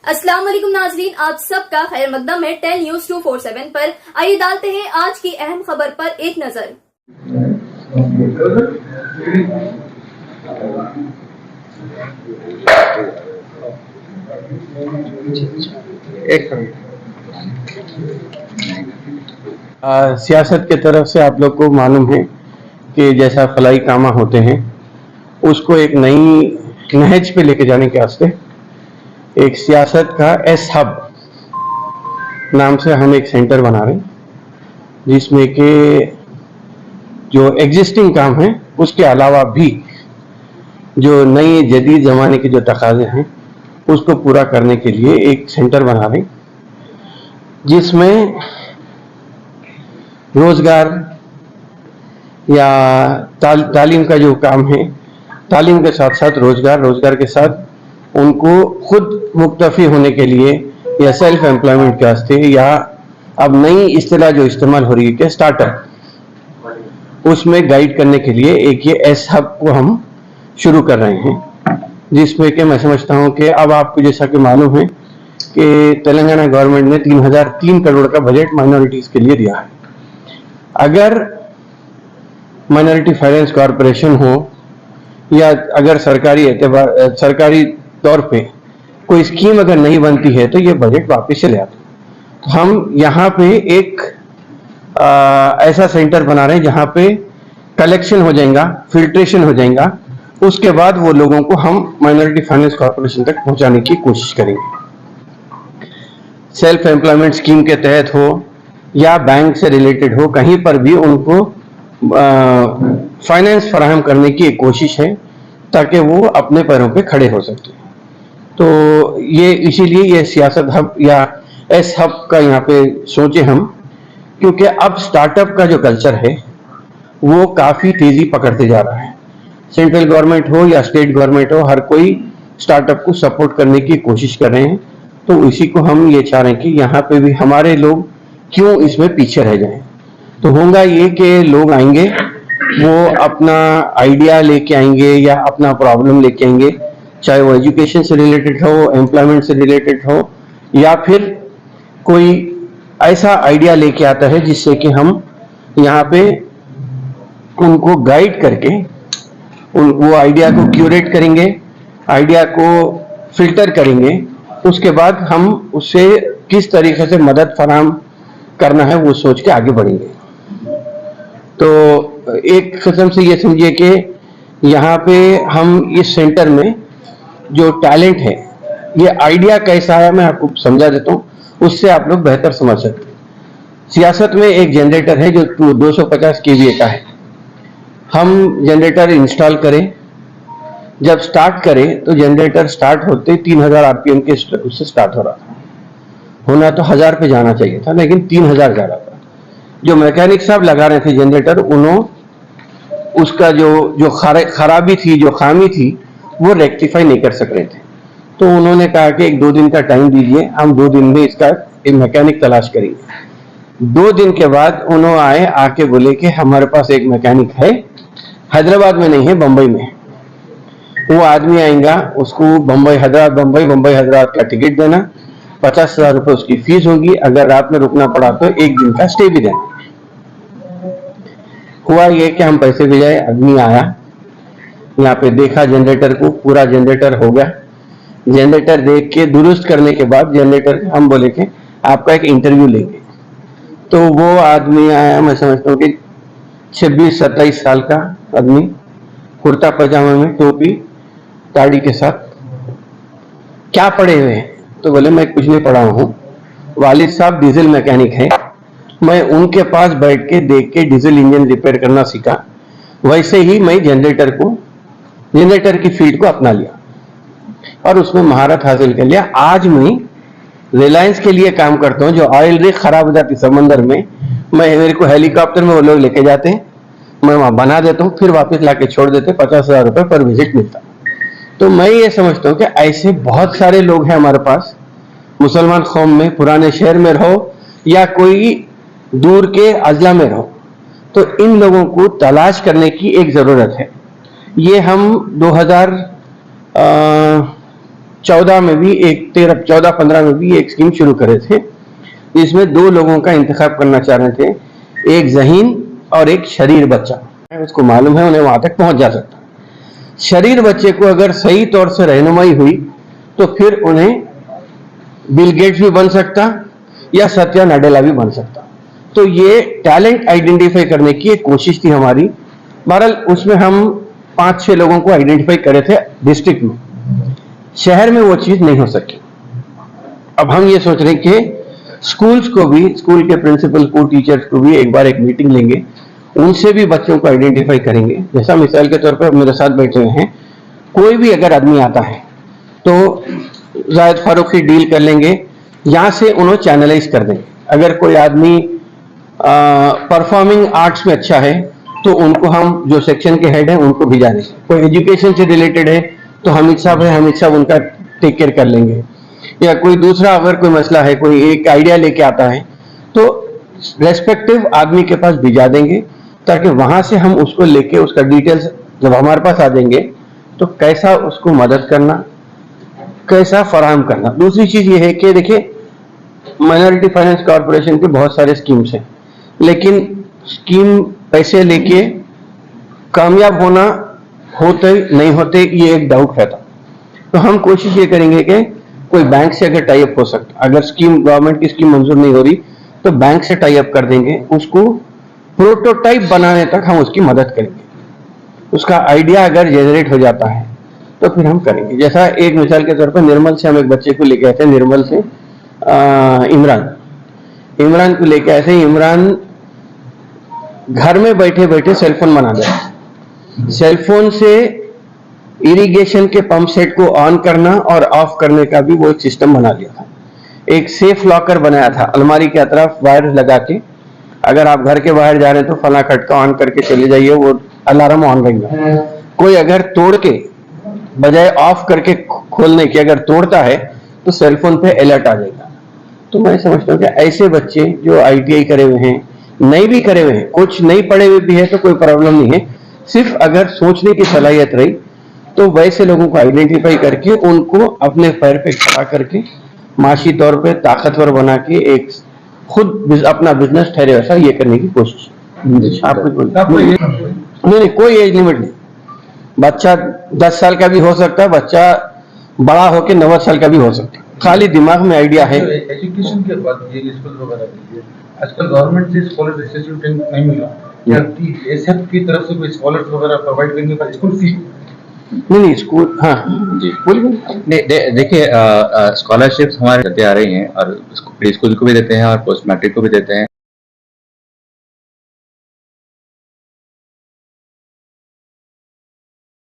अस्सलाम वालेकुम नाजरीन, आप सबका खैर मकदम है 10 न्यूज 247 पर। आइए डालते हैं आज की अहम खबर पर एक नजर। सियासत के तरफ से आप लोग को मालूम है कि जैसा फलाई कामा होते हैं उसको एक नई नहज पे लेके जाने के वास्ते एक सियासत का एस हब नाम से हम एक सेंटर बना रहे हैं, जिसमें कि जो एग्जिस्टिंग काम है उसके अलावा भी जो नई जदीद ज़माने के जो तकाजे हैं उसको पूरा करने के लिए एक सेंटर बना रहे हैं, जिसमें रोजगार या तालीम का जो काम है, तालीम के साथ साथ रोजगार के साथ उनको खुद मुक्तफी होने के लिए या सेल्फ एम्प्लॉयमेंट के वास्ते, या अब नई इस्तिलाह जो इस्तेमाल हो रही है कि स्टार्टअप, उसमें गाइड करने के लिए एक ये एस हब को हम शुरू कर रहे हैं, जिसमें कि मैं समझता हूं कि अब आपको जैसा कि मालूम है कि तेलंगाना गवर्नमेंट ने 3003 करोड़ का बजट माइनॉरिटीज के लिए दिया है। अगर माइनॉरिटी फाइनेंस कॉरपोरेशन हो या अगर सरकारी तौर पे कोई स्कीम अगर नहीं बनती है तो ये बजट वापस चले आते। तो हम यहाँ पे एक ऐसा सेंटर बना रहे हैं जहाँ पे कलेक्शन हो जाएगा, फिल्ट्रेशन हो जाएगा, उसके बाद वो लोगों को हम माइनॉरिटी फाइनेंस कॉरपोरेशन तक पहुंचाने की कोशिश करेंगे। सेल्फ एम्प्लॉयमेंट स्कीम के तहत हो या बैंक से रिलेटेड हो, कहीं पर भी उनको फाइनेंस फराहम करने की एक कोशिश है ताकि वो अपने पैरों पे खड़े हो सके। तो ये इसीलिए ये सियासत हब या एस हब का यहाँ पे सोचे हम, क्योंकि अब स्टार्टअप का जो कल्चर है वो काफ़ी तेज़ी पकड़ते जा रहा है। सेंट्रल गवर्नमेंट हो या स्टेट गवर्नमेंट हो, हर कोई स्टार्टअप को सपोर्ट करने की कोशिश कर रहे हैं। तो इसी को हम ये चाह रहे हैं कि यहाँ पे भी हमारे लोग क्यों इसमें पीछे रह जाएं। तो होगा ये कि लोग आएंगे, वो अपना आइडिया लेके आएंगे या अपना प्रॉब्लम लेके आएंगे, चाहे वो एजुकेशन से रिलेटेड हो, एम्प्लॉयमेंट से रिलेटेड हो, या फिर कोई ऐसा आइडिया लेके आता है जिससे कि हम यहाँ पे उनको गाइड करके वो आइडिया को क्यूरेट करेंगे, आइडिया को फिल्टर करेंगे, उसके बाद हम उससे किस तरीके से मदद फराहम करना है वो सोच के आगे बढ़ेंगे। तो एक किस्म से ये समझिए कि यहाँ पे हम इस सेंटर में जो टैलेंट है, ये आइडिया कैसा है मैं आपको समझा देता हूँ, उससे आप लोग बेहतर समझ सकते हैं। सियासत में एक जनरेटर है जो 250 केवीए का है। हम जनरेटर इंस्टॉल करें, जब स्टार्ट करें तो जनरेटर स्टार्ट होते 3000 आरपीएम के उससे स्टार्ट हो रहा था। होना तो 1000 पे जाना चाहिए था, लेकिन 3000 जा रहा था। जो मैकेनिक साहब लगा रहे थे जनरेटर, उन्होंने उसका जो खराबी थी, जो खामी थी, वो रेक्टिफाई नहीं कर सक रहे थे। तो उन्होंने कहा कि 1-2 दिन का टाइम दीजिए, हम 2 दिन में इसका एक मैकेनिक तलाश करेंगे। 2 दिन के बाद उन्होंने आके बोले कि हमारे पास एक मैकेनिक है, हैदराबाद में नहीं है, बंबई में। वो आदमी आएगा, उसको बंबई हैदराबाद का टिकट देना, 50,000 रुपये उसकी फीस होगी, अगर रात में रुकना पड़ा तो 1 दिन का स्टे भी देना। हुआ ये कि हम पैसे भी जाए, आदमी आया, यहाँ पे देखा जनरेटर को, पूरा जनरेटर हो गया। जनरेटर देख के दुरुस्त करने के बाद जनरेटर हम बोले कि आपका एक इंटरव्यू लेंगे। तो वो आदमी आया, मैं समझता हूँ कि 26-27 साल का आदमी, कुर्ता पजामा में, टोपी, दाढ़ी के साथ। क्या पढ़े हुए हैं? तो बोले मैं कुछ नहीं पढ़ा हूँ, वालिद साहब डीजल मैकेनिक है, मैं उनके पास बैठ के देख के डीजल इंजन रिपेयर करना सीखा, वैसे ही मैं जनरेटर की फील्ड को अपना लिया और उसमें महारत हासिल कर लिया। आज मैं रिलायंस के लिए काम करता हूँ। जो ऑयल रिग खराब हो जाती समंदर में, मेरे को हेलीकॉप्टर में वो लोग लेके जाते हैं, मैं वहां बना देता हूँ, फिर वापस लाके छोड़ देते, 50,000 रुपये पर विजिट मिलता। तो मैं ये समझता हूँ कि ऐसे बहुत सारे लोग हैं हमारे पास, मुसलमान कौम में, पुराने शहर में रहो या कोई दूर के अजला में रहो, तो इन लोगों को तलाश करने की एक जरूरत है। ये हम 14 में भी एक 13-14-15 में भी एक स्कीम शुरू करे थे, इसमें 2 लोगों का इंतखाब करना चाह रहे थे, एक ज़हीन और एक शरीर बच्चा। उसको मालूम है उन्हें वहां तक पहुंच जा सकता। शरीर बच्चे को अगर सही तौर से रहनुमाई हुई तो फिर उन्हें बिल गेट्स भी बन सकता या सत्या नडेला भी बन सकता। तो ये टैलेंट आइडेंटिफाई करने की एक कोशिश थी हमारी। बहरहाल उसमें हम 5-6 लोगों को आइडेंटिफाई करे थे डिस्ट्रिक्ट में। शहर में वो चीज नहीं हो सकी। अब हम ये सोच रहे हैं कि स्कूल्स को भी, स्कूल के प्रिंसिपल को, टीचर्स को भी एक बार एक मीटिंग लेंगे, उनसे भी बच्चों को आइडेंटिफाई करेंगे। जैसा मिसाल के तौर पर मेरे साथ बैठे हुए हैं, कोई भी अगर आदमी आता है तो जायद फारूक से डील कर लेंगे, यहाँ से उन्हें चैनलाइज कर देंगे। अगर कोई आदमी परफॉर्मिंग आर्ट्स में अच्छा है तो उनको हम जो सेक्शन के हेड हैं उनको भिजा देंगे। कोई एजुकेशन से रिलेटेड है तो हामिद साहब है, हामिद साहब उनका टेक केयर कर लेंगे। या कोई दूसरा अगर कोई मसला है, कोई एक आइडिया लेके आता है तो रेस्पेक्टिव आदमी के पास भिजा देंगे, ताकि वहां से हम उसको लेके उसका डिटेल्स जब हमारे पास आ जाएंगे तो कैसा उसको मदद करना, कैसा फराहम करना। दूसरी चीज ये है कि देखिए, माइनॉरिटी फाइनेंस कॉर्पोरेशन के बहुत सारे स्कीम्स हैं, लेकिन स्कीम पैसे लेके कामयाब होना होते नहीं होते ये एक डाउट रहता। तो हम कोशिश ये करेंगे कि कोई बैंक से अगर टाई अप हो सकता, अगर स्कीम गवर्नमेंट की स्कीम मंजूर नहीं हो रही तो बैंक से टाई अप कर देंगे, उसको प्रोटोटाइप बनाने तक हम उसकी मदद करेंगे। उसका आइडिया अगर जनरेट हो जाता है तो फिर हम करेंगे। जैसा एक मिसाल के तौर पर निर्मल से हम एक बच्चे को लेके आए थे, निर्मल से इमरान को लेके आए थे। इमरान घर में बैठे बैठे सेलफोन बना दिया। सेलफोन से इरिगेशन के पंप सेट को ऑन करना और ऑफ करने का भी वो एक सिस्टम बना लिया था। एक सेफ लॉकर बनाया था, अलमारी के अतराफ वायर लगा के, अगर आप घर के बाहर जा रहे हैं तो फला खटका ऑन करके चले जाइए, वो अलार्म ऑन रहेगा। कोई अगर तोड़ के बजाय ऑफ करके खोलने के अगर तोड़ता है तो सेलफोन पे अलर्ट आ जाएगा। तो मैं समझता हूँ कि ऐसे बच्चे जो ITI करे हुए हैं, नहीं भी करे हुए हैं, कुछ नहीं पढ़े हुए भी है तो कोई प्रॉब्लम नहीं है, सिर्फ अगर सोचने की सलाहियत रही तो वैसे लोगों को आइडेंटिफाई करके उनको अपने पैर पे खड़ा करके माशी तौर पे ताकतवर बना के एक खुद अपना बिजनेस ठहरे वैसा ये करने की कोशिश। आपको नहीं, कोई एज लिमिट नहीं। बच्चा 10 साल का भी हो सकता है, बच्चा बड़ा होके 90 साल का भी हो सकता है, खाली दिमाग में आइडिया है। एजुकेशन के बाद ये स्कूल वगैरह आजकल गवर्नमेंट से स्कॉलर इंस्टीट्यूट नहीं मिला, एसएफ की तरफ से कोई स्कॉलर्स वगैरह प्रोवाइड करने का स्कूल फी नहीं स्कूल, हाँ जी बोलिए। देखिए, स्कॉलरशिप्स हमारे चलते आ रही हैं और प्री स्कूल को भी देते हैं और पोस्ट मैट्रिक को भी देते हैं।